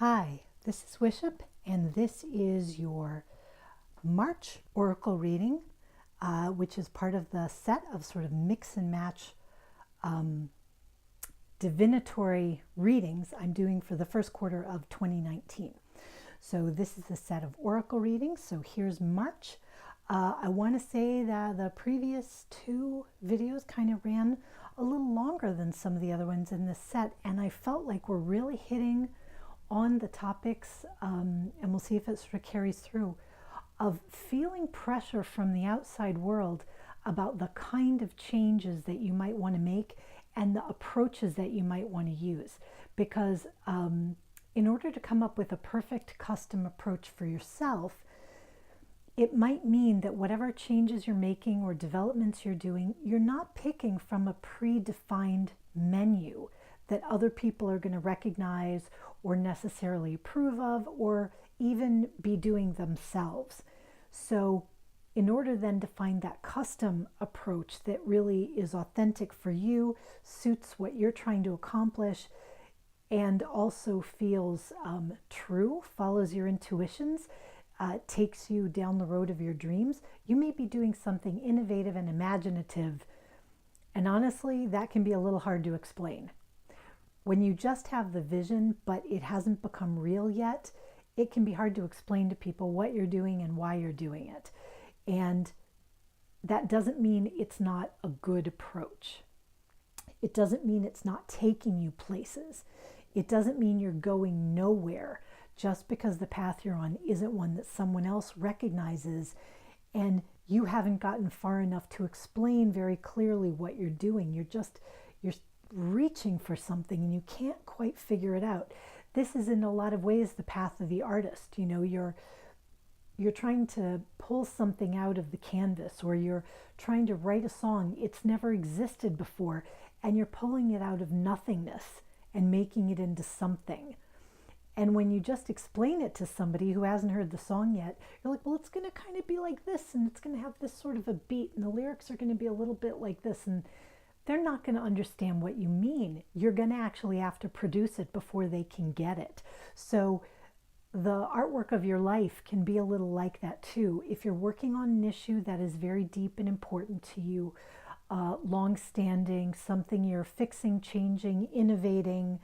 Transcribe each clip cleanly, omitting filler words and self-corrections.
Hi, this is Wishop, and this is your March Oracle reading, which is part of the set of sort of mix and match divinatory readings I'm doing for the first quarter of 2019. So this is the set of Oracle readings. So here's March. I want to say that the previous two videos kind of ran a little longer than some of the other ones in this set, and I felt like we're really hitting on the topics, and we'll see if it sort of carries through, of feeling pressure from the outside world about the kind of changes that you might want to make and the approaches that you might want to use. Because in order to come up with a perfect custom approach for yourself, it might mean that whatever changes you're making or developments you're doing, you're not picking from a predefined menu that other people are going to recognize or necessarily approve of or even be doing themselves. So in order then to find that custom approach that really is authentic for you, suits what you're trying to accomplish, and also feels true, follows your intuitions, takes you down the road of your dreams, you may be doing something innovative and imaginative. And honestly, that can be a little hard to explain. When you just have the vision, but it hasn't become real yet, it can be hard to explain to people what you're doing and why you're doing it. And that doesn't mean it's not a good approach. It doesn't mean it's not taking you places. It doesn't mean you're going nowhere just because the path you're on isn't one that someone else recognizes and you haven't gotten far enough to explain very clearly what you're doing. You're reaching for something and you can't quite figure it out. This is in a lot of ways the path of the artist. You know, you're trying to pull something out of the canvas, or you're trying to write a song. It's never existed before, and you're pulling it out of nothingness and making it into something. And when you just explain it to somebody who hasn't heard the song yet, you're like, well, it's going to kind of be like this, and it's going to have this sort of a beat, and the lyrics are going to be a little bit like this, and they're not going to understand what you mean. You're going to actually have to produce it before they can get it. So the artwork of your life can be a little like that too. If you're working on an issue that is very deep and important to you, long-standing, something you're fixing, changing, innovating,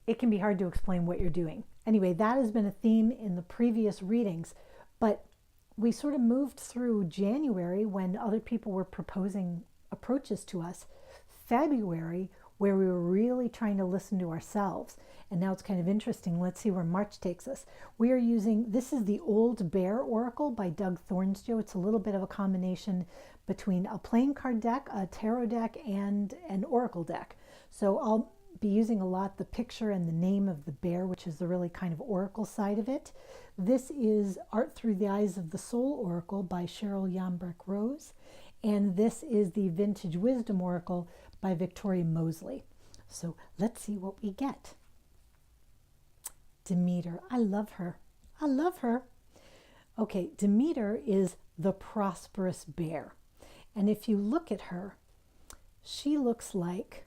it can be hard to explain what you're doing. Anyway, that has been a theme in the previous readings, but we sort of moved through January when other people were proposing approaches to us, February where we were really trying to listen to ourselves, and now it's kind of interesting. Let's see where March takes us. We are using, this is the Old Bear Oracle by Doug Thornsjoe. It's a little bit of a combination between a playing card deck, a tarot deck, and an oracle deck. So I'll be using a lot the picture and the name of the bear, which is the really kind of oracle side of it. This is Art Through the Eyes of the Soul Oracle by Cheryl Yambrick Rose. And this is the Vintage Wisdom Oracle by Victoria Mosley. So let's see what we get. Demeter. I love her. I love her. Okay, Demeter is the prosperous bear. And if you look at her, she looks like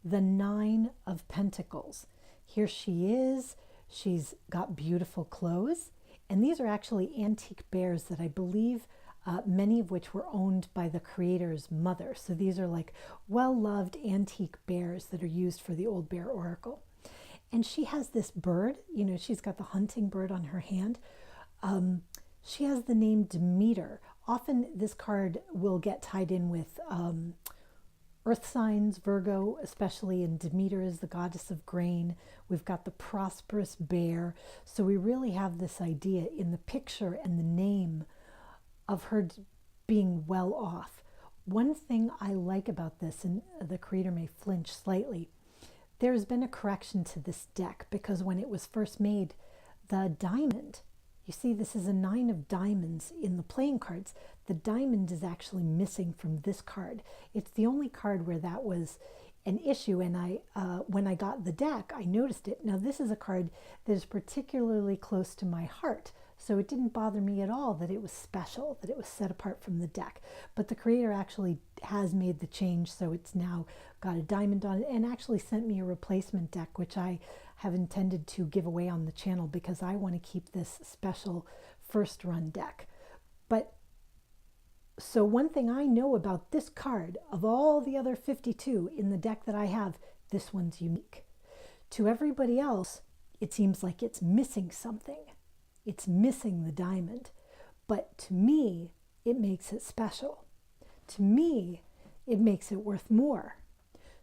the Nine of Pentacles. Here she is. She's got beautiful clothes. And these are actually antique bears that I believe many of which were owned by the creator's mother. So these are like well-loved antique bears that are used for the Old Bear Oracle. And she has this bird, you know, she's got the hunting bird on her hand. She has the name Demeter. Often this card will get tied in with earth signs, Virgo especially, and Demeter is the goddess of grain. We've got the prosperous bear. So we really have this idea in the picture and the name of her being well off. One thing I like about this, and the creator may flinch slightly, there's been a correction to this deck because when it was first made, the diamond, you see this is a 9 of diamonds in the playing cards, the diamond is actually missing from this card. It's the only card where that was an issue, and when I got the deck, I noticed it. Now this is a card that is particularly close to my heart, So it didn't bother me at all that it was special, that it was set apart from the deck. But the creator actually has made the change, so it's now got a diamond on it, and actually sent me a replacement deck, which I have intended to give away on the channel because I want to keep this special first run deck. But so one thing I know about this card, of all the other 52 in the deck that I have, this one's unique. To everybody else, it seems like it's missing something. It's missing the diamond. But to me, it makes it special. To me, it makes it worth more.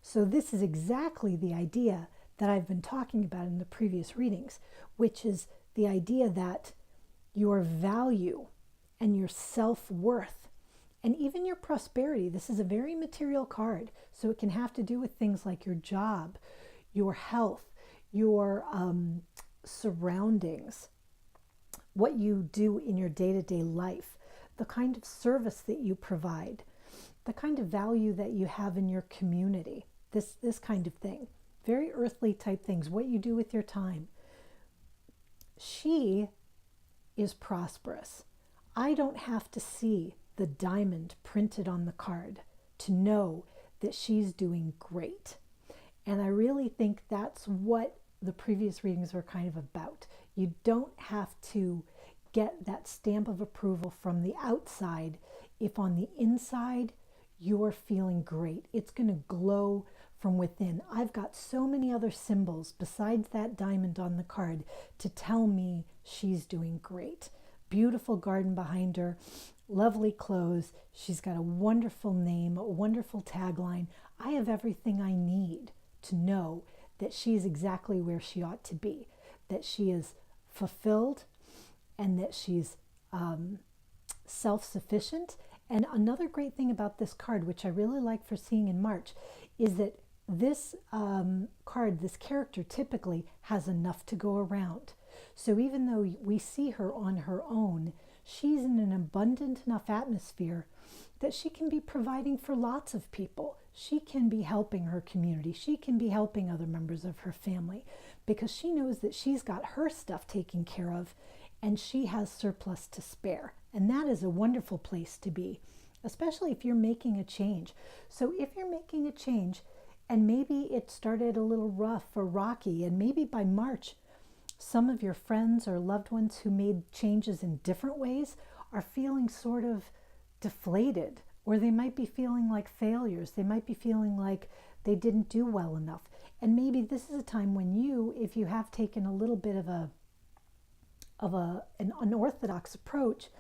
So this is exactly the idea that I've been talking about in the previous readings, which is the idea that your value and your self-worth and even your prosperity, this is a very material card, so it can have to do with things like your job, your health, your surroundings, what you do in your day-to-day life, the kind of service that you provide, the kind of value that you have in your community, this kind of thing. Very earthly type things, what you do with your time. She is prosperous. I don't have to see the diamond printed on the card to know that she's doing great. And I really think that's what the previous readings were kind of about. You don't have to get that stamp of approval from the outside if on the inside you're feeling great. It's going to glow from within. I've got so many other symbols besides that diamond on the card to tell me she's doing great. Beautiful garden behind her, lovely clothes. She's got a wonderful name, a wonderful tagline. I have everything I need to know that she's exactly where she ought to be, that she is fulfilled and that she's self-sufficient. And another great thing about this card, which I really like for seeing in March, is that this card, this character typically has enough to go around. So even though we see her on her own, she's in an abundant enough atmosphere that she can be providing for lots of people. She can be helping her community. She can be helping other members of her family because she knows that she's got her stuff taken care of and she has surplus to spare. And that is a wonderful place to be, especially if you're making a change. So if you're making a change and maybe it started a little rough or rocky, and maybe by March, some of your friends or loved ones who made changes in different ways are feeling sort of deflated, or they might be feeling like failures. They might be feeling like they didn't do well enough. And maybe this is a time when you, if you have taken a little bit of an unorthodox approach,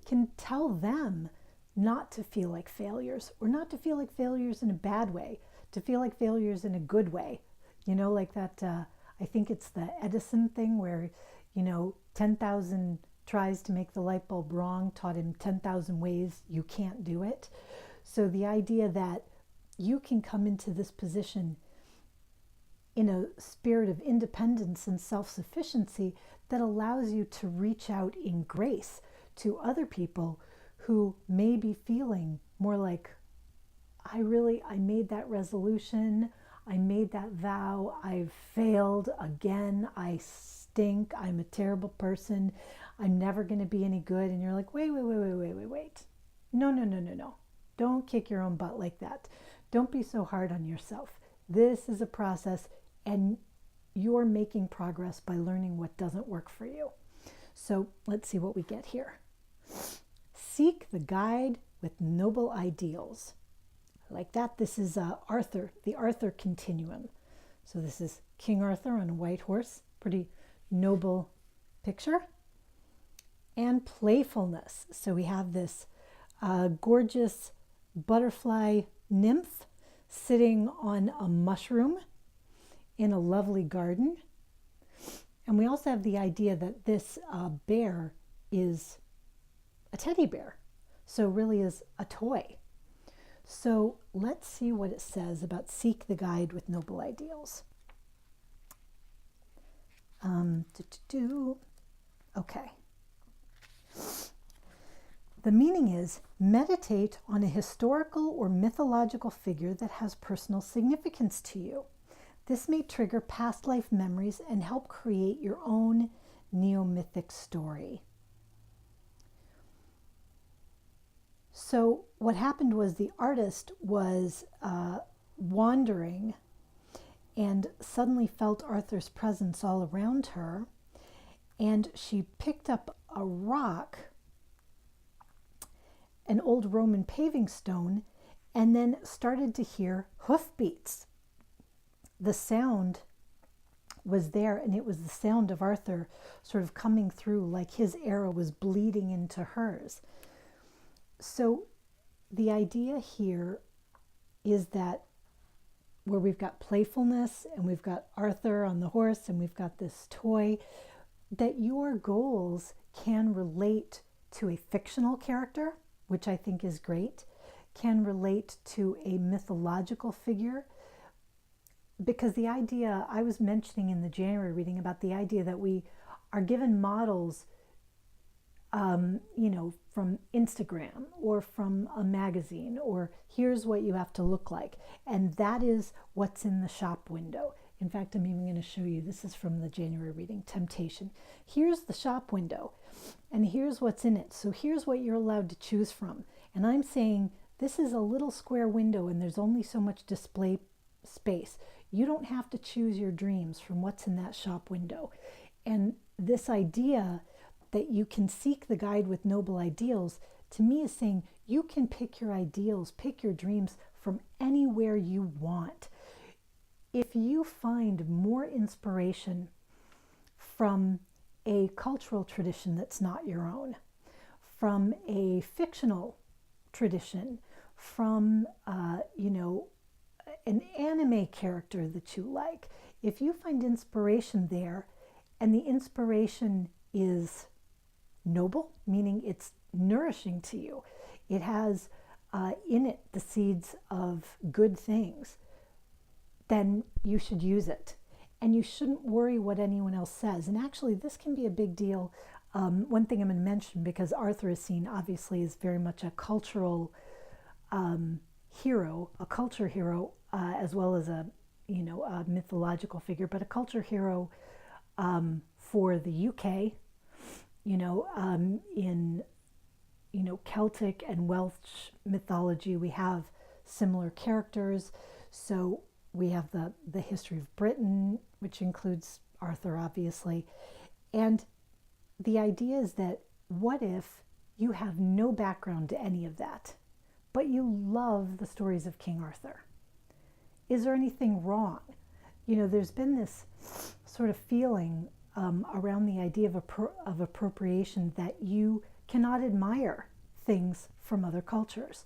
can tell them not to feel like failures, or not to feel like failures in a bad way, to feel like failures in a good way. You know, like that, I think it's the Edison thing where, 10,000 tries to make the light bulb wrong taught him 10,000 ways you can't do it. So the idea that you can come into this position in a spirit of independence and self-sufficiency that allows you to reach out in grace to other people who may be feeling more like, I made that resolution, I made that vow, I've failed again, I stink, I'm a terrible person, I'm never going to be any good. And you're like, wait. No. Don't kick your own butt like that. Don't be so hard on yourself. This is a process, and you're making progress by learning what doesn't work for you. So let's see what we get here. Seek the guide with noble ideals. I like that. This is Arthur, the Arthur continuum. So this is King Arthur on a white horse. Pretty noble picture. And playfulness. So we have this gorgeous butterfly nymph sitting on a mushroom in a lovely garden. And we also have the idea that this bear is a teddy bear, so really is a toy. So let's see what it says about seek the guide with noble ideals. Okay. The meaning is meditate on a historical or mythological figure that has personal significance to you. This may trigger past life memories and help create your own neo-mythic story. So what happened was the artist was wandering and suddenly felt Arthur's presence all around her. And she picked up a rock, an old Roman paving stone, and then started to hear hoofbeats. The sound was there, and it was the sound of Arthur sort of coming through, like his arrow was bleeding into hers. So the idea here is that where we've got playfulness and we've got Arthur on the horse and we've got this toy, that your goals can relate to a fictional character, which I think is great, can relate to a mythological figure. Because the idea I was mentioning in the January reading about the idea that we are given models, from Instagram or from a magazine, or here's what you have to look like. And that is what's in the shop window. In fact, I'm even going to show you, this is from the January reading, Temptation. Here's the shop window, and here's what's in it. So here's what you're allowed to choose from. And I'm saying this is a little square window, and there's only so much display space. You don't have to choose your dreams from what's in that shop window. And this idea that you can seek the guide with noble ideals, to me is saying you can pick your ideals, pick your dreams from anywhere you want. If you find more inspiration from a cultural tradition that's not your own, from a fictional tradition, from, an anime character that you like, if you find inspiration there and the inspiration is noble, meaning it's nourishing to you, it has in it the seeds of good things, then you should use it. And you shouldn't worry what anyone else says. And actually, this can be a big deal. One thing I'm going to mention, because Arthur is seen obviously as very much a cultural hero, a culture hero, as well as a mythological figure, but a culture hero for the UK. In Celtic and Welsh mythology, we have similar characters. So we have the history of Britain, which includes Arthur, obviously. And the idea is that what if you have no background to any of that, but you love the stories of King Arthur? Is there anything wrong? There's been this sort of feeling around the idea of appropriation, that you cannot admire things from other cultures,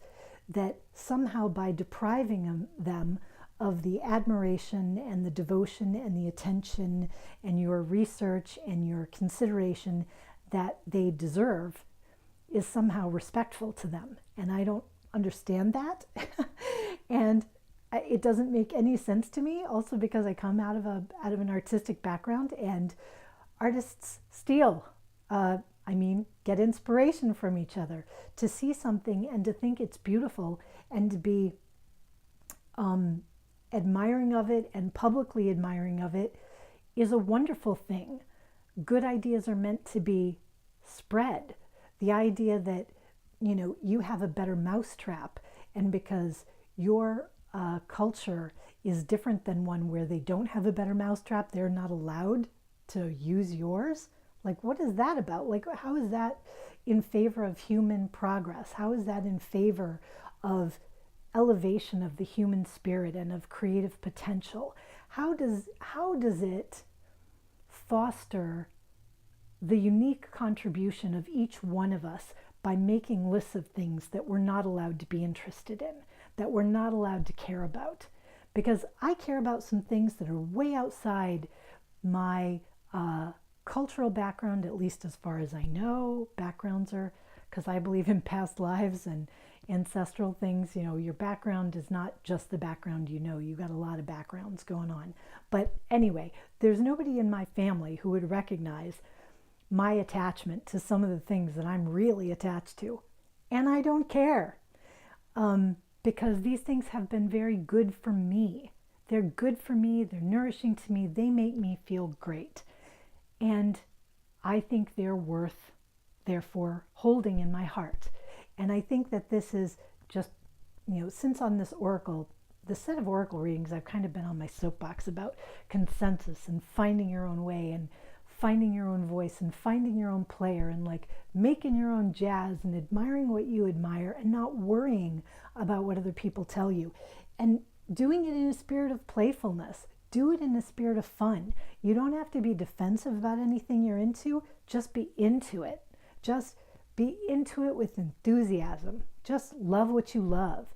that somehow by depriving them of the admiration and the devotion and the attention and your research and your consideration that they deserve is somehow respectful to them. And I don't understand that. And it doesn't make any sense to me, also because I come out of an artistic background, and artists steal. Get inspiration from each other. To see something and to think it's beautiful and to be admiring of it and publicly admiring of it is a wonderful thing. Good ideas are meant to be spread. The idea that, you have a better mousetrap, and because your culture is different than one where they don't have a better mousetrap, they're not allowed to use yours. Like, what is that about? Like, how is that in favor of human progress? How is that in favor of elevation of the human spirit and of creative potential? How does it foster the unique contribution of each one of us by making lists of things that we're not allowed to be interested in, that we're not allowed to care about? Because I care about some things that are way outside my cultural background, at least as far as I know. Backgrounds are, because I believe in past lives and ancestral things. Your background is not just the background you got a lot of backgrounds going on. But anyway, there's nobody in my family who would recognize my attachment to some of the things that I'm really attached to. And I don't care, because these things have been very good for me. They're good for me, they're nourishing to me, they make me feel great. And I think they're worth, therefore, holding in my heart. And I think that this is just, since on this oracle, the set of oracle readings, I've kind of been on my soapbox about consensus and finding your own way and finding your own voice and finding your own player and like making your own jazz and admiring what you admire and not worrying about what other people tell you and doing it in a spirit of playfulness. Do it in a spirit of fun. You don't have to be defensive about anything you're into. Just be into it. Just be into it with enthusiasm. Just love what you love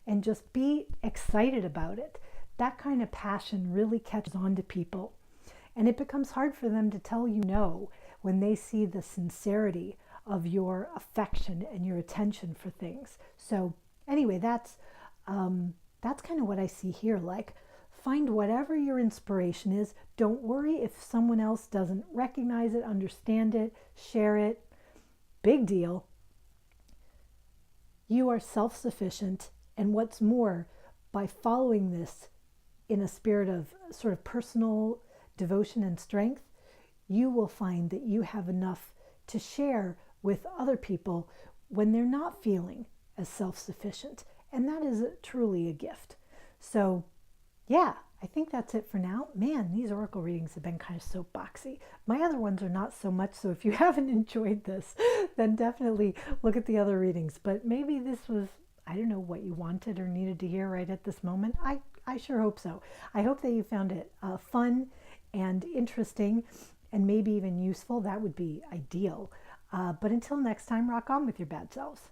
and just be excited about it. That kind of passion really catches on to people. And it becomes hard for them to tell you no when they see the sincerity of your affection and your attention for things. So anyway, that's kind of what I see here. Like, find whatever your inspiration is. Don't worry if someone else doesn't recognize it, understand it, share it. Big deal. You are self-sufficient. And what's more, by following this in a spirit of sort of personal devotion and strength, you will find that you have enough to share with other people when they're not feeling as self-sufficient. And that is truly a gift. So yeah, I think that's it for now. Man, these oracle readings have been kind of soapboxy. My other ones are not so much, so if you haven't enjoyed this, then definitely look at the other readings. But maybe this was, I don't know, what you wanted or needed to hear right at this moment. I sure hope so. I hope that you found it fun and interesting and maybe even useful. That would be ideal. But until next time, rock on with your bad selves.